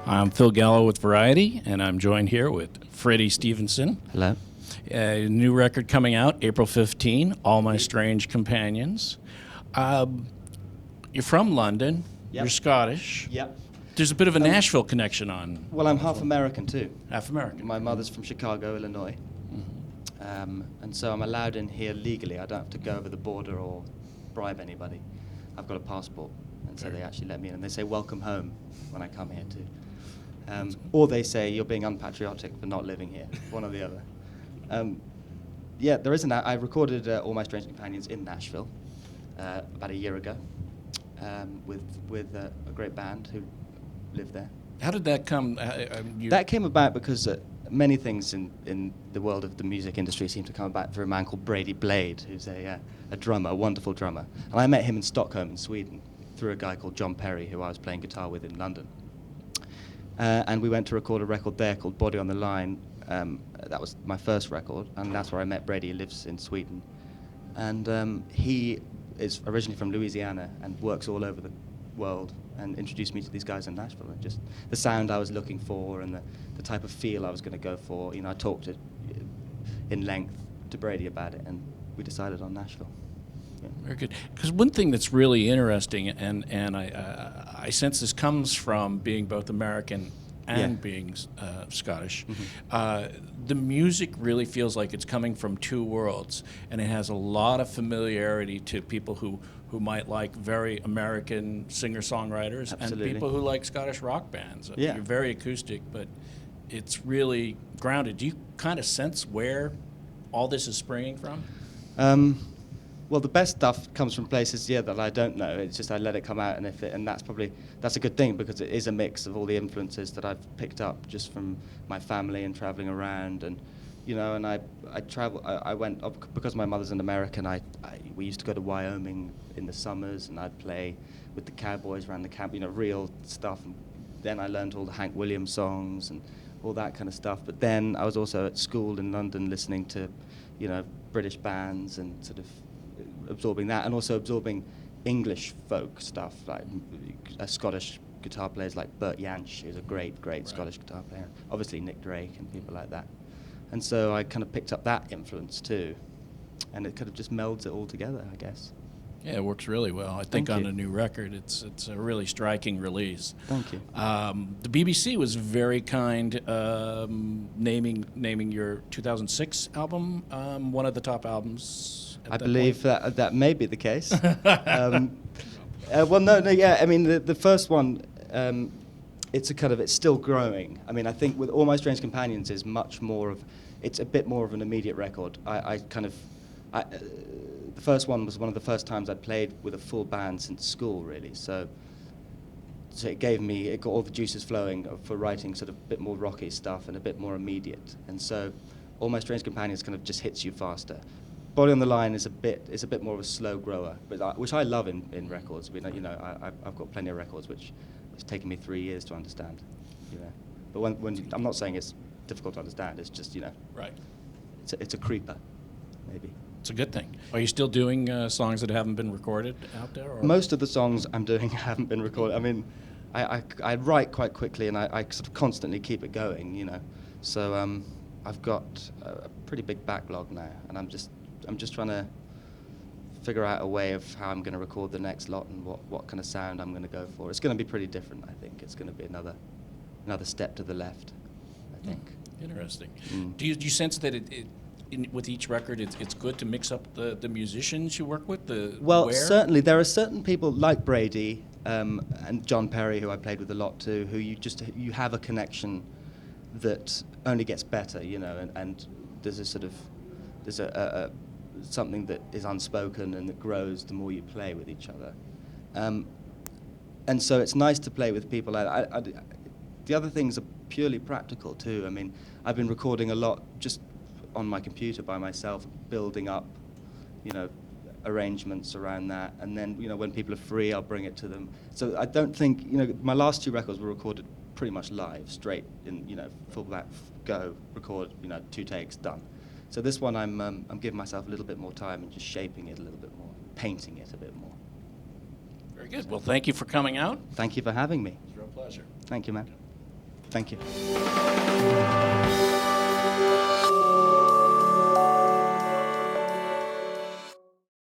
I'm Phil Gallo with Variety, and I'm joined here with Freddie Stevenson. Hello. New record coming out April 15, All My Strange Companions. You're from London. Yep. You're Scottish. Yep. There's a bit of a Nashville connection on. Well, I'm half American too. Half American. My mother's from Chicago, Illinois. And so I'm allowed in here legally. I don't have to go over the border or bribe anybody. I've got a passport. And so they actually let me in. And they say, welcome home when I come here too. Or they say, you're being unpatriotic for not living here. One or the other. Yeah, there is I recorded All My Strange Companions in Nashville about a year ago with a great band who lived there. How did that come? That came about because many things in the world of the music industry seem to come about through a man called Brady Blade, who's a drummer, a wonderful drummer. And I met him in Stockholm in Sweden through a guy called John Perry, who I was playing guitar with in London. And we went to record a record there called Body on the Line. That was my first record, and that's where I met Brady. He lives in Sweden. And he is originally from Louisiana and works all over the world, and introduced me to these guys in Nashville. And just the sound I was looking for and the type of feel I was going to go for. You know, I talked in length to Brady about it, and we decided on Nashville. Yeah. Very good. Because one thing that's really interesting, and I sense this comes from being both American and being Scottish, the music really feels like it's coming from two worlds, and it has a lot of familiarity to people who might like very American singer-songwriters and people who like Scottish rock bands. Yeah. You're very acoustic, but it's really grounded. Do you kind of sense where all this is springing from? Well, the best stuff comes from places, that I don't know. It's just I let it come out, and that's a good thing, because it is a mix of all the influences that I've picked up just from my family and traveling around, and and I travel. I went because my mother's an American. We used to go to Wyoming in the summers, and I'd play with the cowboys around the camp, real stuff. And then I learned all the Hank Williams songs and all that kind of stuff. But then I was also at school in London listening to, British bands and sort of absorbing that, and also absorbing English folk stuff, like Scottish guitar players like Bert Jansch, who's a great Scottish guitar player. Obviously Nick Drake and people like that. And so I kind of picked up that influence too, and it kind of just melds it all together, I guess. Yeah, it works really well. I think on a new record, it's a really striking release. Thank you. The BBC was very kind, naming your 2006 album one of the top albums. I believe that may be the case. Well, no, yeah. I mean, the first one, it's still growing. I mean, I think with All My Strange Companions is much more of, it's a bit more of an immediate record. The first one was one of the first times I'd played with a full band since school, really. So it got all the juices flowing for writing sort of a bit more rocky stuff and a bit more immediate. And so All My Strange Companions kind of just hits you faster. Body on the Line is a bit more of a slow grower, but which I love in records. I mean, I've got plenty of records which it's taken me 3 years to understand. But when I'm not saying it's difficult to understand, it's just right. It's a creeper, maybe. It's a good thing. Are you still doing songs that haven't been recorded out there? Or? Most of the songs I'm doing haven't been recorded. I mean, I write quite quickly, and I sort of constantly keep it going, So I've got a pretty big backlog now, and I'm just trying to figure out a way of how I'm going to record the next lot and what kind of sound I'm going to go for. It's going to be pretty different, I think. It's going to be another step to the left, I think. Interesting. Do you sense that with each record, it's good to mix up the musicians you work with? Certainly. There are certain people like Brady and John Perry, who I played with a lot too, who you have a connection that only gets better, and there's a sort of something that is unspoken and that grows the more you play with each other. And so it's nice to play with people. The other things are purely practical too. I mean, I've been recording a lot just on my computer by myself, building up, arrangements around that, and then when people are free, I'll bring it to them. So I don't think my last two records were recorded pretty much live, straight in full back, go, record, 2 takes, done. So this one I'm giving myself a little bit more time and just shaping it a little bit more, painting it a bit more. Very good. Well, thank you for coming out. Thank you for having me. It's a real pleasure. Thank you, man. Thank you.